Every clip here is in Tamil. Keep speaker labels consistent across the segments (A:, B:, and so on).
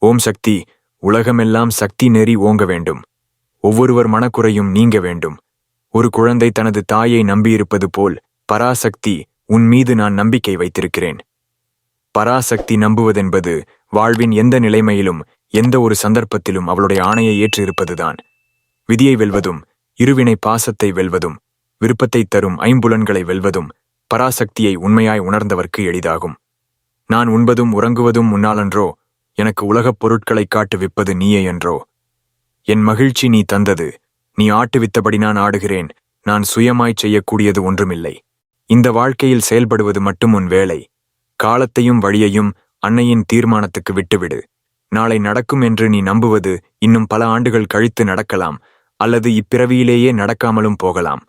A: ஓம் சக்தி. உலகமெல்லாம் சக்தி நெறி ஓங்க வேண்டும். ஒவ்வொருவர் மனக்குறையும் நீங்க வேண்டும். ஒரு குழந்தை தனது தாயை நம்பியிருப்பது போல் பராசக்தி உன் மீது நான் நம்பிக்கை வைத்திருக்கிறேன். பராசக்தி நம்புவதென்பது வாழ்வின் எந்த நிலைமையிலும் எந்த ஒரு சந்தர்ப்பத்திலும் அவளுடைய ஆணையை ஏற்று இருப்பதுதான். விதியை வெல்வதும் இருவினை பாசத்தை வெல்வதும் விருப்பத்தை தரும் ஐம்புலன்களை வெல்வதும் பராசக்தியை உண்மையாய் உணர்ந்தவர்க்கு எளிதாகும். நான் உண்பதும் உறங்குவதும் முன்னாலன்றோ, எனக்கு உலகப் பொருட்களைக் காட்டு விப்பது நீயே என்றோ. என் மகிழ்ச்சி நீ தந்தது, நீ ஆட்டுவித்தபடி நான் ஆடுகிறேன். நான் சுயமாய்ச் செய்யக்கூடியது ஒன்றுமில்லை. இந்த வாழ்க்கையில் செயல்படுவது மட்டும் உன் வேலை. காலத்தையும் வழியையும் அன்னையின் தீர்மானத்துக்கு விட்டுவிடு. நாளை நடக்கும் என்று நீ நம்புவது இன்னும் பல ஆண்டுகள் கழித்து நடக்கலாம், அல்லது இப்பிறவியிலேயே நடக்காமலும் போகலாம்.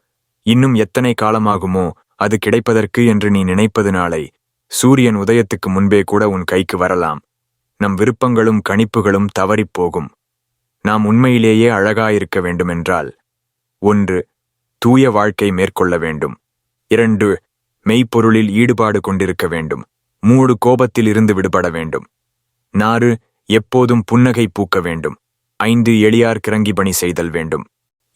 A: இன்னும் எத்தனை காலமாகுமோ அது கிடைப்பதற்கு என்று நீ நினைப்பது நாளை சூரியன் உதயத்துக்கு முன்பே கூட உன் கைக்கு வரலாம். நம் விருப்பங்களும் கணிப்புகளும் தவறிப்போகும். நாம் உண்மையிலேயே அழகாயிருக்க வேண்டுமென்றால் 1. தூய வாழ்க்கை மேற்கொள்ள வேண்டும். 2. மெய்ப்பொருளில் ஈடுபாடு கொண்டிருக்க வேண்டும். 3. கோபத்தில் இருந்து விடுபட வேண்டும். 4. எப்போதும் புன்னகை பூக்க வேண்டும். 5. எளியார் கிறங்கி பணி செய்தல் வேண்டும்.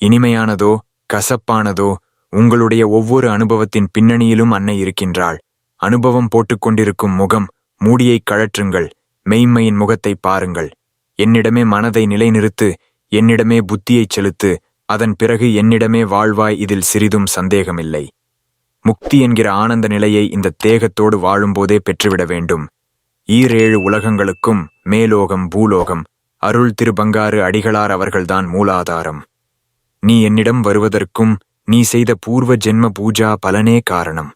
A: இனிமையானதோ கசப்பானதோ உங்களுடைய ஒவ்வொரு அனுபவத்தின் பின்னணியிலும் அன்னை இருக்கின்றாள். அனுபவம் போட்டுக்கொண்டிருக்கும் முகம் மூடியை கழற்றுங்கள். மெய்மையின் முகத்தை பாருங்கள். என்னிடமே மனதை நிலைநிறுத்து, என்னிடமே புத்தியைச் செலுத்து, அதன் பிறகு என்னிடமே வாழ்வாய். இதில் சிறிதும் சந்தேகமில்லை. முக்தி என்கிற ஆனந்த நிலையை இந்த தேகத்தோடு வாழும்போதே பெற்றுவிட வேண்டும். 7 உலகங்களுக்கும் மேலோகம் பூலோகம் அருள் திருபங்காறு அடிகளார் அவர்கள்தான் மூலாதாரம். நீ என்னிடம் வருவதற்கும் நீ செய்த பூர்வ ஜென்ம பூஜா பலனே காரணம்.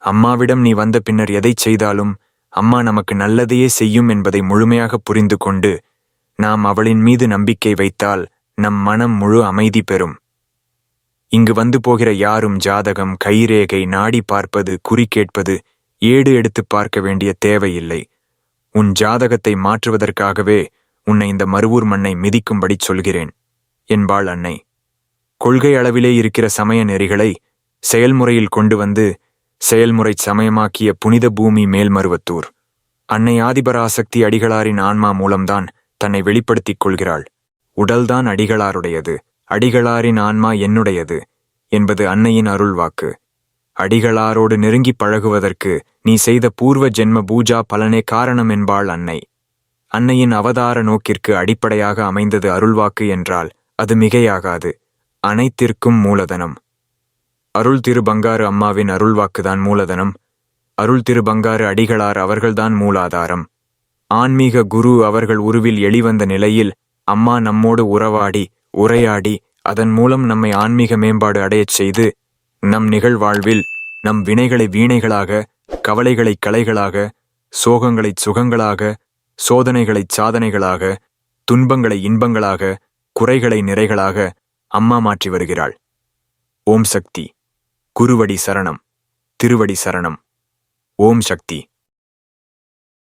A: அம்மாவிடம் நீ வந்த பின்னர் எதைச் செய்தாலும் அம்மா நமக்கு நல்லதையே செய்யும் என்பதை முழுமையாக புரிந்து கொண்டு நாம் அவளின் மீது நம்பிக்கை வைத்தால் நம் மனம் முழு அமைதி பெறும். இங்கு வந்து போகிற யாரும் ஜாதகம், கைரேகை, நாடி பார்ப்பது, குறி கேட்பது, ஏடு எடுத்து பார்க்க வேண்டிய தேவையில்லை. உன் ஜாதகத்தை மாற்றுவதற்காகவே உன்னை இந்த மருவூர் மண்ணை மிதிக்கும்படி சொல்கிறேன் என்பாள் அன்னை. கொள்கை அளவிலே இருக்கிற சமய நெறிகளை செயல்முறையில் கொண்டு வந்து செயல்முறை சமயமாக்கிய புனித பூமி மேல்மருவத்தூர். அன்னை ஆதிபராசக்தி அடிகளாரின் ஆன்மா மூலம்தான் தன்னை வெளிப்படுத்திக் கொள்கிறாள். உடல்தான் அடிகளாருடையது, அடிகளாரின் ஆன்மா என்னுடையது என்பது அன்னையின் அருள்வாக்கு. அடிகளாரோடு நெருங்கி பழகுவதற்கு நீ செய்த பூர்வ ஜென்ம பூஜா பலனே காரணம் என்பாள் அன்னை. அன்னையின் அவதார நோக்கிற்கு அடிப்படையாக அமைந்தது அருள்வாக்கு என்றால் அது மிகையாகாது. அனைத்திற்கும் மூலதனம். அருள் திரு பங்காரு அம்மாவின் அருள்வாக்குதான் மூலதனம். அருள் திரு பங்காரு அடிகளார் அவர்கள்தான் மூலாதாரம். ஆன்மீக குரு அவர்கள் உருவில் எளிவந்த நிலையில் அம்மா நம்மோடு உறவாடி உரையாடி அதன் மூலம் நம்மை ஆன்மீக மேம்பாடு அடையச் செய்து நம் நிகழ்வாழ்வில் நம் வினைகளை வீணைகளாக, கவலைகளை கலைகளாக, சோகங்களை சுகங்களாக, சோதனைகளை சாதனைகளாக, துன்பங்களை இன்பங்களாக, குறைகளை நிறைகளாக அம்மா மாற்றி வருகிறாள். ஓம் சக்தி. குருவடி சரணம். திருவடி சரணம். ஓம் சக்தி.